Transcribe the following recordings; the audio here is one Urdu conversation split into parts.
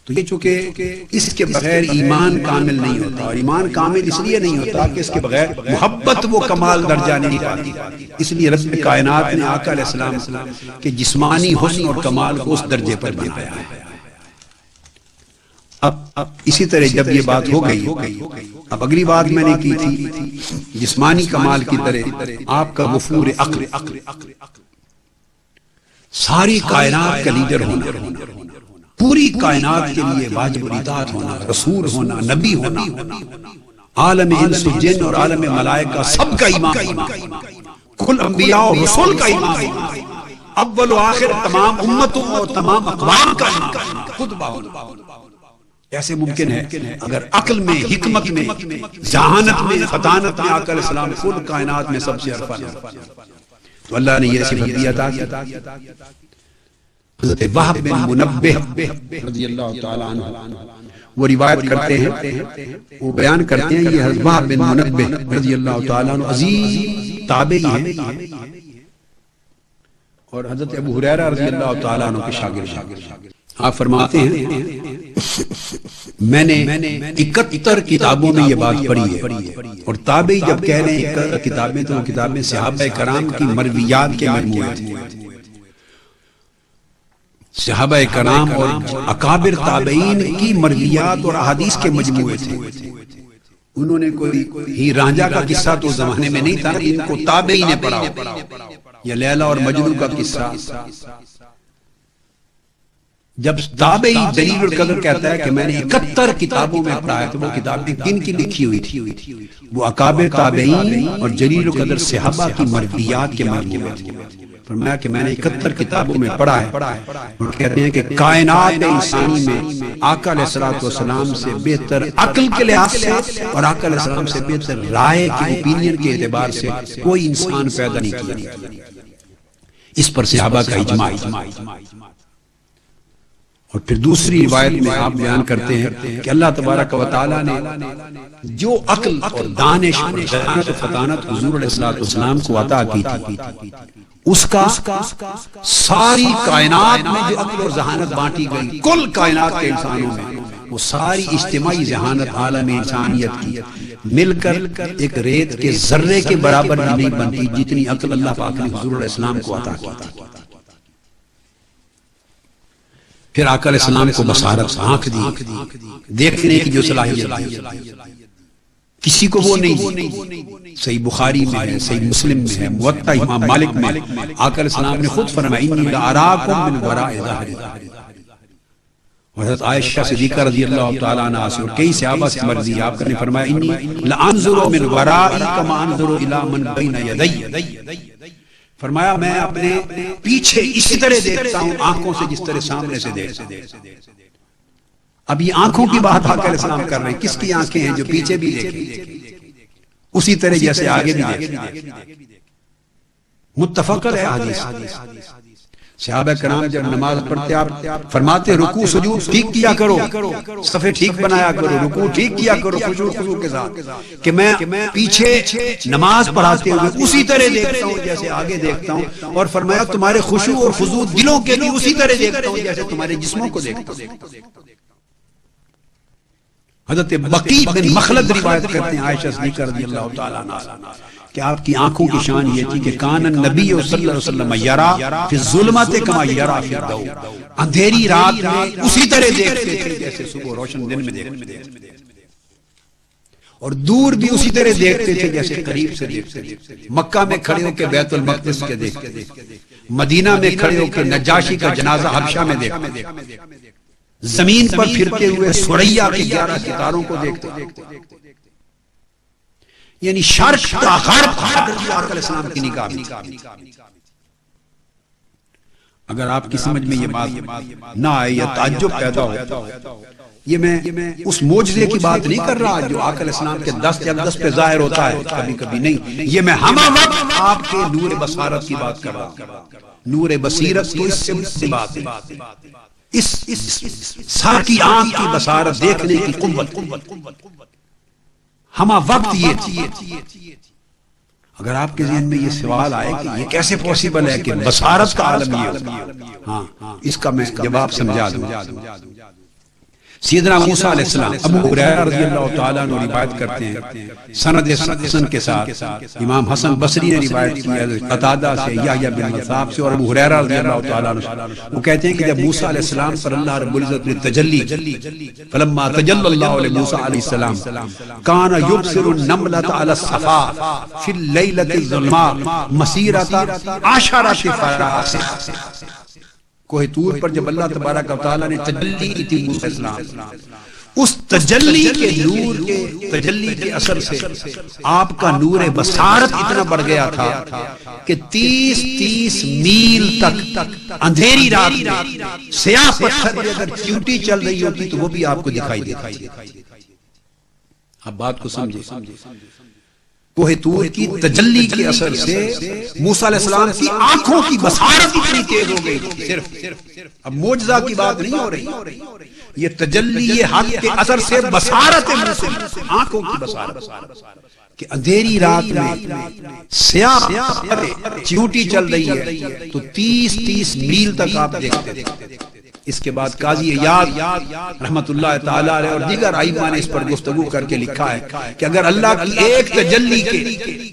تو یہ چونکہ اس کے بغیر ایمان کامل نہیں ہوتا، اور ایمان کامل اس لیے نہیں ہوتا کہ اس کے بغیر محبت وہ کمال درجہ نہیں پاتی۔ اس لیے رب کائنات نے آقا علیہ السلام کے جسمانی حسن اور کمال کو اس درجے پر بنایا ہے۔ اب اسی طرح جب یہ بات ہو گئی، اب اگلی بات میں نے کی تھی جسمانی کمال کی طرح آپ کا وفور عقل، ساری کائنات کا لیڈر ہونا، پوری کائنات کے لیے واجب الاطاعت ہونا، رسول ہونا، نبی ہونا، عالم انس و جن اور عالم ملائکہ سب کا امام ہونا، کل انبیاء اور رسول کا امام ہونا، اول و آخر تمام امتوں اور تمام اقوام کا امام خطبہ ہونا۔ ایسے ممکن ہے اگر عقل میں، حکمت میں، ذہانت میں، فطانت میں آقا علیہ السلام کل کائنات میں سب سے ارفع ہے، تو اللہ نے یہ صفت دی عطا کی۔ حضرت وہب بن منبہ رضی اللہ تعالی عنہ وہ روایت کرتے ہیں، وہ بیان کرتے ہیں، یہ حضرت وہب بن منبہ رضی اللہ تعالی عنہ عظیم تابعی ہیں اور حضرت ابو ہریرہ رضی اللہ تعالی عنہ کے شاگرد ہیں۔ آپ فرماتے ہیں میں نے 71 کتابوں میں یہ بات پڑھی ہے، اور تابعی جب کہہ رہے ہیں 71 کتابیں تو وہ کتابیں صحابہ کرام کی مرویات کے مجموعے تھے۔ صحابہ کرام اور اکابر تابعین کی مرویات اور احادیث کے مجموعے تھے۔ انہوں نے کوئی ہی رانجھا کا قصہ تو زمانے میں نہیں تھا، ان کو تابعی نے پڑھا، یا لیلا اور مجنون کا قصہ۔ جب تابعی جلیل القدر کہتا ہے کہ میں نے 71 کتابوں میں پڑھا ہے، تو وہ کتابیں کن کی لکھی ہوئی تھی؟ وہ اکابر تابعین اور جلیل القدر صحابہ کی مرویات کے مجموعے تھے۔ فرمایا کہ میں نے 71 کتابوں میں پڑھا ہے، اور کہتے ہیں کہ کائنات انسانی میں آقا علیہ الصلوۃ والسلام سے بہتر عقل کے لحاظ سے اور آقا علیہ السلام سے بہتر رائے کی اوپینین کے اعتبار سے کوئی انسان پیدا نہیں کیا۔ اس پر صحابہ کا اجماع۔ اور پھر دوسری روایت میں آپ بیان کرتے ہیں کہ اللہ تبارک و تعالیٰ نے جو عقل اور دانش اور ذہانت و فطانت حضور علیہ الصلوۃ والسلام کو عطا کی تھی، اس کا ساری کائنات میں جو عقل اور ذہانت بانٹی گئی، کل کائنات کے انسانوں میں، وہ ساری اجتماعی ذہانت عالم انسانیت کی مل کر ایک ریت کے ذرے کے برابر بھی نہیں بنتی جتنی عقل اللہ پاک نے حضور علیہ السلام کو عطا کی تھی۔ پھر آقا علیہ السلام کو بصارت، آنکھ دی، دیکھنے کی جو صلاحیت دی، کسی کو وہ نہیں دی۔ صحیح بخاری میں ہے، صحیح مسلم میں ہے، موطا امام مالک میں آقا علیہ السلام نے خود فرمایا انی لاراکم من وراء ظہری۔ حضرت عائشہ صدیقہ رضی اللہ تعالی عنہا سے اور کئی صحابہ سے مرضی آپ نے فرمایا انی لانظر من ورائی کما انظر الی من بین یدی۔ فرمایا میں اپنے پیچھے اسی طرح دیکھتا ہوں آنکھوں سے جس طرح سامنے سے دیکھتا ہوں۔ اب یہ آنکھوں کی بات آقا علیہ السلام کر رہے ہیں، کس کی آنکھیں ہیں؟ جو پیچھے بھی دیکھیں اسی طرح جیسے آگے بھی دیکھیں۔ متفق ہے حدیث۔ صحابہ کرام جب نماز پڑھتے آپ فرماتے رکوع سجود ٹھیک کیا کرو، صفے ٹھیک بنایا کرو، رکوع ٹھیک کیا کرو خشوع کے ساتھ، کہ میں پیچھے نماز پڑھاتے ہوئے اسی طرح دیکھتا ہوں جیسے آگے دیکھتا ہوں، اور فرمایا تمہارے خشوع اور خضوع دلوں کے لیے اسی طرح دیکھتا ہوں جیسے تمہارے جسموں کو دیکھتا ہوں۔ حضرت بقی بن مخلد روایت کرتے ہیں عائشہ صدیقہ رضی اللہ تعالیٰ عنہ کہ آپ کی آنکھوں کی شان یہ تھی کہ کان النبی صلی اللہ علیہ وسلم یرا فی الظلمات کما یرا فی الضوء، اندھیری رات میں اسی طرح دیکھتے تھے جیسے صبح روشن دن میں دیکھتے تھے، اور دور بھی اسی طرح دیکھتے تھے جیسے قریب سے دیکھتے تھے۔ مکہ میں کھڑے ہو کے بیت المقدس کے دیکھتے تھے، مدینہ میں کھڑے ہو کے نجاشی کا جنازہ حبشہ میں دیکھتے تھے، زمین پر پھرتے ہوئے سریا کے 11 ستاروں کو دیکھتے تھے، یعنی شرق تا غرب آقا علیہ السلام کی نگاہ میں۔ اگر آپ کی سمجھ میں یہ بات نہ آئے یا تعجب پیدا ہو، یہ میں اس معجزے کی بات نہیں کر رہا جو آقا علیہ السلام کے دست اقدس پہ ظاہر ہوتا ہے کبھی کبھی نہیں، یہ میں ہمہ وقت آپ کے نور بصارت کی بات کر رہا ہوں۔ نور بصیرت تو اس سے بات ہے، اس سر کی آنکھ کی بصارت، دیکھنے کی قوت ہمہ وقت یہ تھی۔ اگر آپ کے ذہن میں یہ سوال آئے کہ یہ کیسے پوسیبل ہے کہ بصارت کا عالم یہ ہو، ہاں اس کا میں جواب سمجھا دوں۔ سیدنا موسیٰ علیہ السلام، ابو ہریرہ رضی اللہ تعالیٰ عنہ روایت کرتے ہیں سند حسن کے ساتھ، امام حسن بصری نے روایت کی ہے قتادہ سے، یحییٰ بن مصعب سے اور ابو ہریرہ رضی اللہ تعالیٰ عنہ، وہ کہتے ہیں کہ جب موسیٰ علیہ السلام پر اللہ رب العزت نے تجلی، فلما تجلی اللہ علیہ موسیٰ علیہ السلام کان یبصر النملۃ علی الصفا فی اللیلۃ الظلماء مسیرۃ 10 فراس، کوہ طور پر جب اللہ تبارک و تعالیٰ نے تجلی کی تھی موسیٰ علیہ السلام، اس تجلی کے نور کے تجلی کے اثر سے آپ کا نور بصارت اتنا بڑھ گیا تھا کہ 30 میل تک اندھیری رات میں سیاہ پتھر پر اگر چیوٹی چل رہی ہوتی تو وہ بھی آپ کو دکھائی دیتی۔ اب بات کو سمجھے، کوہ طور کی تجلی کے اثر سے موسیٰ علیہ السلام کی آنکھوں کی بصارت اتنی تیز ہو گئی تھی، صرف اب معجزہ کی بات نہیں ہو رہی، یہ تجلی حق کے اثر سے بصارت آنکھوں کی بصارت کہ اندھیری رات میں سیاہ چیوٹی چل رہی ہے تو 30 میل تک آپ دیکھتے تھے۔ اس کے بعد قاضی عیاض رحمت اللہ تعالی علیہ اور دیگر ائمہ نے اس پر گفتگو کر کے لکھا ہے کہ اگر اللہ کی ایک تجلی کے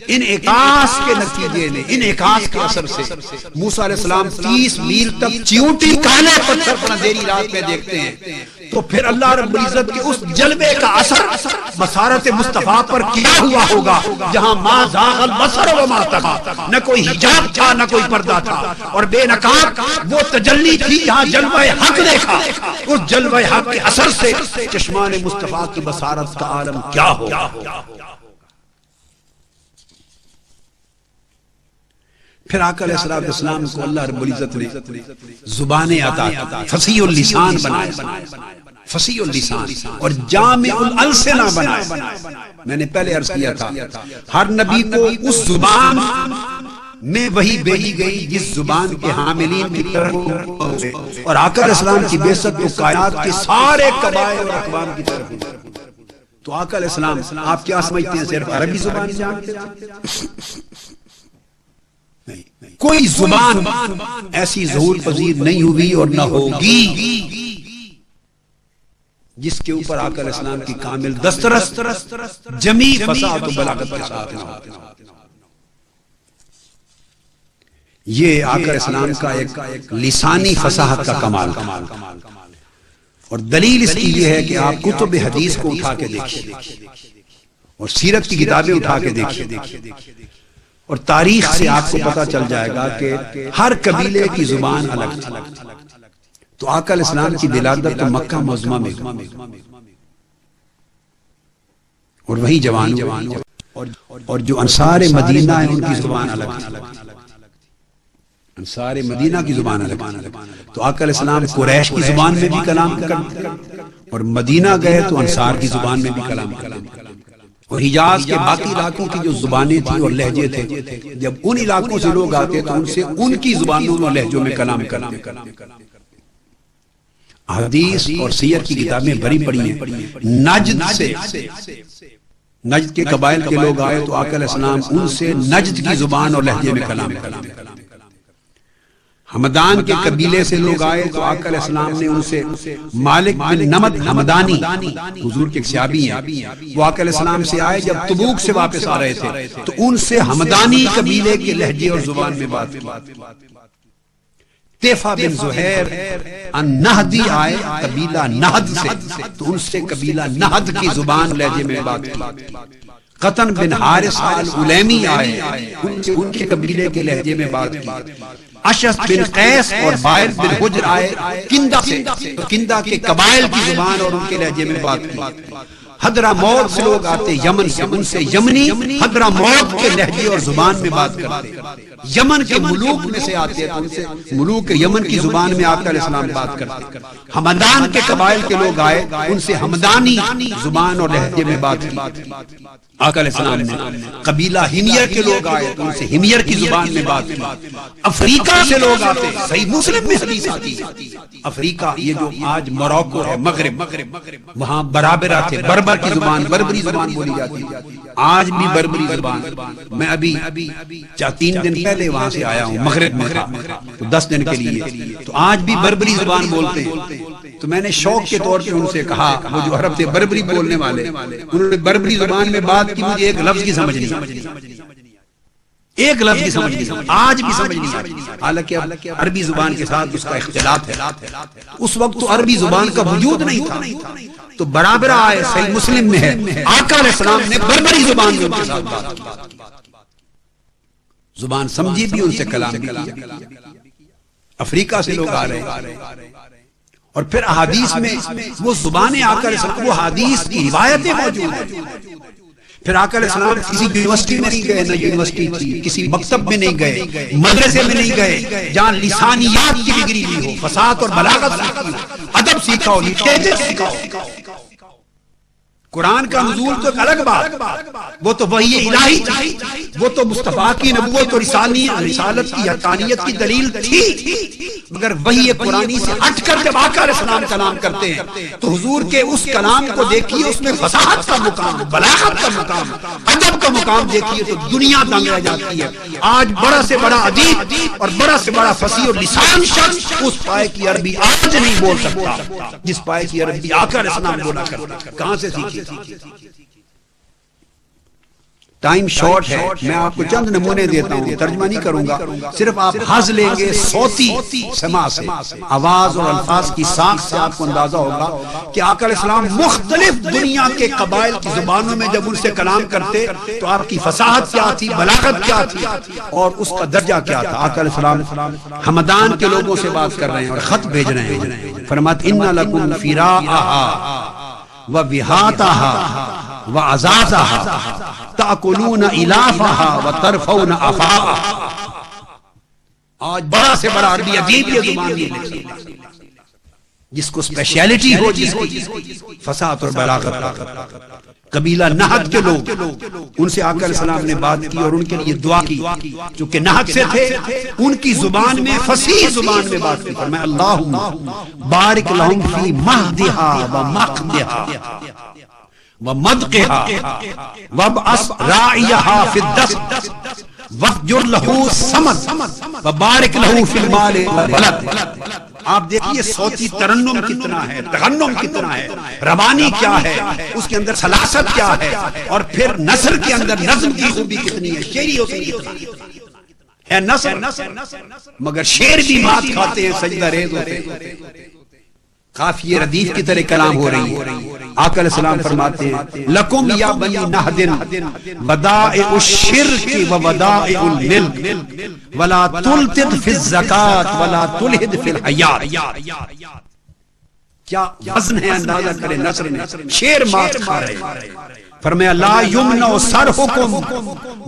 انعکاس کے نتیجے میں، انعکاس کے اثر سے موسیٰ علیہ السلام 30 میل تک چیوٹی کالے پتھر پر اندھیری رات میں دیکھتے ہیں، تو پھر اللہ رب العزت کے اس جلوے کا اثر بصارت مصطفیٰ پر کیا ہوا ہوگا جہاں ما زاغ البصر وما طغى، نہ کوئی حجاب تھا نہ کوئی پردہ تھا، اور بے نقاب وہ تجلی تھی جہاں جلوہ حق دیکھا، اس جلوہ حق کے اثر سے چشمان مصطفیٰ کی بصارت کا عالم کیا ہوگا۔ پھر آقا علیہ السلام کو اللہ رب العزت نے زبان عطا کی، فصیح اللسان بنایا، فصیح اللسان اور جامع الالسنہ بنایا۔ میں نے پہلے عرض کیا تھا ہر نبی کو اس زبان میں وہی بھیجی گئی جس زبان کے حاملین کی طرف، اور آقا علیہ السلام کی بعثت تو کائنات کے سارے قبائل اور اقوام کی طرف۔ تو آقا علیہ السلام آپ کیا سمجھتے ہیں صرف عربی زبان جانتے تھے؟ کوئی زبان ایسی ظہور پذیر نہیں ہوئی اور نہ ہوگی جس کے اوپر آقا علیہ السلام کی کامل دسترس جمی فصاحت و بلاغت کے ساتھ نہ ہو۔ یہ آقا علیہ السلام کا ایک لسانی فصاحت کا کمال تھا، اور دلیل اس کی یہ ہے کہ آپ کتب حدیث کو اٹھا کے دیکھیں اور سیرت کی کتابیں اٹھا کے دیکھیں، اور تاریخ سے آپ کو پتا چل جائے گا کہ ہر قبیلے کی زبان الگ تھی۔ تو آقا علیہ السلام کی ولادت تو مکہ معظمہ میں، اور وہی جوان اور جو انصار مدینہ ہیں ان کی زبان الگ تھی، انصار مدینہ کی زبان الگ تھی۔ تو آقا علیہ السلام قریش کی زبان میں بھی کلام کرتے اور مدینہ گئے تو انصار کی زبان میں بھی کلام کرتے، اور حجاز کے باقی علاقوں کی جو زبانیں تھیں اور لہجے تھے، جب ان علاقوں سے لوگ آتے تو ان سے ان کی زبانوں اور لہجوں میں کلام کرتے۔ حدیث اور سیر کی کتابیں بڑی پڑی ہیں، نجد سے، نجد کے قبائل کے لوگ آئے تو آقا علیہ السلام ان سے نجد کی زبان اور لہجے میں کلام کرتے۔ حمدان کے قبیلے سے لوگ آئے تو آقا علیہ السلام نے ان سے، مالک بن نمد حمدانی حضور کے صحابی ہیں، وہ آقا علیہ السلام سے آئے جب تبوک سے واپس آ رہے تھے تو ان سے حمدانی قبیلے کے لہجے اور زبان میں بات کی۔ طیفہ بن زہیر النہدی آئے قبیلہ نہد سے تو ان سے قبیلہ نہد کی زبان لہجے میں بات کی۔ قطن بن حارث العلیمی آئے، ان کے قبیلے کے لہجے میں بات کی۔ اشعث بن قیس اور بائل بن حجر آئے کندہ سے، کندہ کے قبائل کی زبان اور ان کے لہجے میں بات کی۔ حضرموت سے لوگ آتے یمن سے، ان سے یمنی حضرموت کے لہجے اور زبان میں بات کرتے۔ یمن کے ملوک میں سے آتے تو ان سے ملوک یمن کی زبان میں آقا علیہ السلام بات کرتے۔ حمدان کے قبائل کے لوگ آئے، ان سے حمدانی زبان اور لہجے میں بات کی۔ آقا علیہ السلام نے قبیلہ ہمیر کے لوگ آئے تو ان سے ہمیر کی زبان میں بات کی۔ افریقہ سے لوگ آتے، صحیح مسلم میں حدیث آتی ہے، افریقہ یہ جو آج موروکو ہے، مغرب، وہاں برابرہ تھے، بربر کی زبان، بربری زبان بولی جاتی ہے آج بھی، بربری زبان۔ میں ابھی 3 دن پہلے وہاں سے آیا ہوں، مغرب میں تھا تو 10 دن کے لیے، تو آج بھی بربری زبان بولتے ہیں۔ تو میں نے شوق کے طور پہ ان سے کہا، وہ جو عرب تھے بربری بولنے والے، انہوں نے بربری زبان میں بات کی، مجھے ایک لفظ کی سمجھ نہیں، ایک لفظ کی سمجھ نہیں، آج بھی سمجھ نہیں آتی، حالانکہ عربی زبان کے ساتھ اس کا اختلاط ہے۔ اس وقت تو عربی زبان کا وجود نہیں تھا، تو برابر آئے صحیح مسلم میں ہے، آقا علیہ السلام نے بربری زبان میں ان کے ساتھ بات کی، زبان سمجھی بھی، ان سے کلام بھی کیا۔ افریقہ سے لوگ آ رہے ہیں، اور پھر احادیث میں وہ زبان آقا علیہ السلام، وہ حدیث کی روایتیں موجود ہیں۔ پھر آقا علیہ السلام کسی یونیورسٹی میں نہیں گئے، نہ یونیورسٹی تھی، کسی مکتب میں نہیں گئے، مدرسے میں نہیں گئے جہاں لسانیات کی ڈگری لی ہو، فصاحت اور بلاغت سیکھی ہو، ادب سیکھا ہو، لٹریچر سیکھا ہو۔ قرآن کا نزول تو ایک الگ بات، وہ تو وحی الہی تھی، وہ تو مصطفیٰ کی نبوت اور رسالت کی حقانیت کی دلیل تھی، مگر وحی قرآنی سے ہٹ کر جب آقا علیہ السلام کلام کرتے ہیں تو حضور کے اس کلام کو دیکھیے، اس میں فصاحت کا مقام، بلاغت کا مقام، ادب کا مقام دیکھیے تو دنیا دنگ رہ جاتی ہے۔ آج بڑا سے بڑا ادیب اور بڑا سے بڑا فصیح اور لسان شخص اس پائے کی عربی آج نہیں بول سکتا جس پائے کی عربی آقا علیہ السلام بولا کرتے۔ کہاں سے سیکھی؟ ٹائم شارٹ ہے، میں آپ کو چند نمونے دیتا ہوں، ترجمہ نہیں کروں گا، صرف آپ حظ لیں گے صوتی سماع سے، آواز اور الفاظ کی ساخت سے آپ کو اندازہ ہوگا کہ آقا علیہ السلام مختلف دنیا کے قبائل کی زبانوں میں جب ان سے کلام کرتے تو آپ کی فصاحت کیا تھی، بلاغت کیا تھی، اور اس کا درجہ کیا تھا۔ آقا علیہ السلام ہمدان کے لوگوں سے بات کر رہے ہیں اور خط بھیج رہے ہیں، فرماتے ان لکم فی راءھا وَبِهَاتَهَا وَعَزَازَهَا تَأْكُلُونَ إِلَافَهَا وَتَرْفَوْنَ أَفَاءَهَا۔ آج بڑا سے بڑا عربی ادیب یہ زبان لکھی جس کو اسپیشیلٹی ہو، جس کی فصاحت اور بلاغت۔ قبیلہ نہد کے لوگ، ان سے آقا علیہ السلام نے بات کی اور ان کے لیے دعا کی، چونکہ نہد سے تھے، ان کی زبان میں، فصیح زبان میں بات کی۔ فرمایا اللہم بارک لہم فی مہدہا و مقدہا ومدقہا وابعث راعیہا فی الدس وفجر لہو سمد وبارک لہو فی المال والولد۔ آپ دیکھیے صوتی ترنم کتنا ہے، تغنم کتنا ہے، روانی کیا ہے، اس کے اندر سلاست کیا ہے، اور پھر نثر کے اندر نظم کی خوبی کتنی ہے، شعری ہوتی ہے نثر، مگر شعر بھی مات کھاتے ہیں، سجدہ ریز ہوتے ہیں، قافیہ ردیف کی طرح کلام ہو رہی ہے۔ آقا علیہ السلام فرماتے ہیں لکم یا بنی نہد ودائع الشرک و ودائع الملک ولا تلتد فی الزکاة ولا تلہد فی الحیات۔ کیا وزن ہے، اندازہ کریں نثر میں، شعر مات کھا رہے ہیں۔ فرمایا لا یمنع صرحکم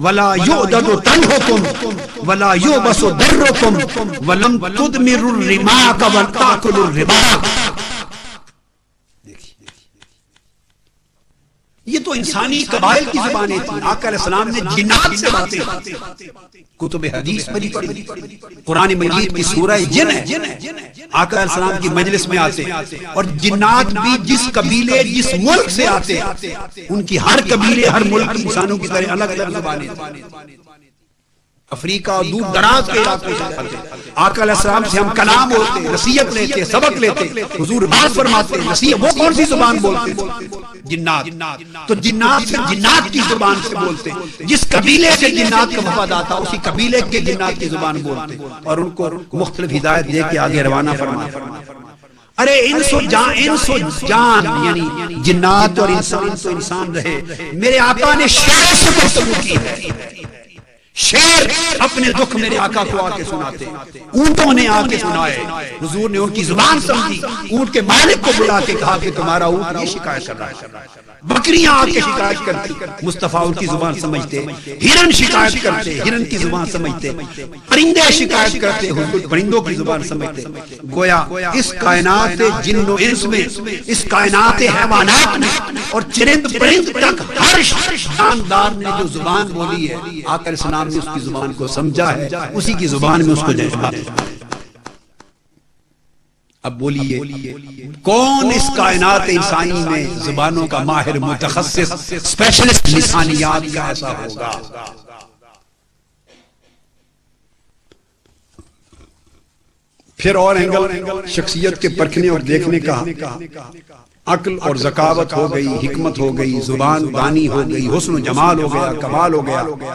ولا یعدد تنحکم ولا یعبس درکم ولم تدمروا الرماق وتأکلوا الرباق۔ یہ تو انسانی قبائل کی زبانیں تھیں، آقا علیہ السلام نے جنات سے باتیں کی، کتب حدیث میں پڑھی، قرآن مجید کی سورہ جن ہے، آقا علیہ السلام کی مجلس میں آتے، اور جنات بھی جس قبیلے جس ملک سے آتے، ان کی ہر قبیلے ہر ملک کی انسانوں کی طرح الگ الگ زبانیں تھیں۔ افریقہ اور دور دراز کے علاقوں سے آتے، آقا علیہ السلام سے ہم کلام ہوتے، نصیحت لیتے، سبق لیتے، حضور بات فرماتے، نصیحت، وہ کون سی زبان بولتے؟ جنات۔ تو جنات سے جنات کی زبان سے بولتے، جس قبیلے سے جنات کا مفاد آتا اسی قبیلے کے جنات کی زبان بولتے، اور ان کو مختلف ہدایت دے کے آگے روانہ فرماتے۔ ارے انس و جان یعنی جنات اور انسان تو انسان رہے، میرے آقا نے شعر سے گفتگو کی ہے، شعر اپنے دکھ میرے آقا کو آ کے سناتے، اونٹوں نے آ کے سنائے، حضور نے ان کی زبان سمجھی، اونٹ کے مالک کو بلا کے کہا کہ تمہارا اونٹ یہ شکایت کر رہا ہے، بکریاں آ کے شکایت کرتی، مصطفیٰ ان کی زبان سمجھتے، ہرن شکایت کرتے، ہرن کی زبان سمجھتے، پرندے شکایت کرتے، حضور پرندوں کی زبان سمجھتے۔ گویا اس کائنات جن و انس میں، اس کائنات حیوانات میں اور چرند پرند تک ہر جاندار نے جو زبان بولی ہے، آقا علیہ السلام نے اس کی زبان کو سمجھا ہے، اسی کی زبان میں اس کو جذبا۔ اب بولیے کون اس کائنات انسانی میں زبانوں کا ماہر، متخصص، اسپیشلسٹ لسانیات کا ایسا ہوگا؟ پھر اور اینگل شخصیت کے پرکھنے اور دیکھنے کا، عقل اور ذکاوت ہو گئی، حکمت ہو گئی، زبان دانی ہو گئی، حسن و جمال ہو گیا، کمال ہو گیا،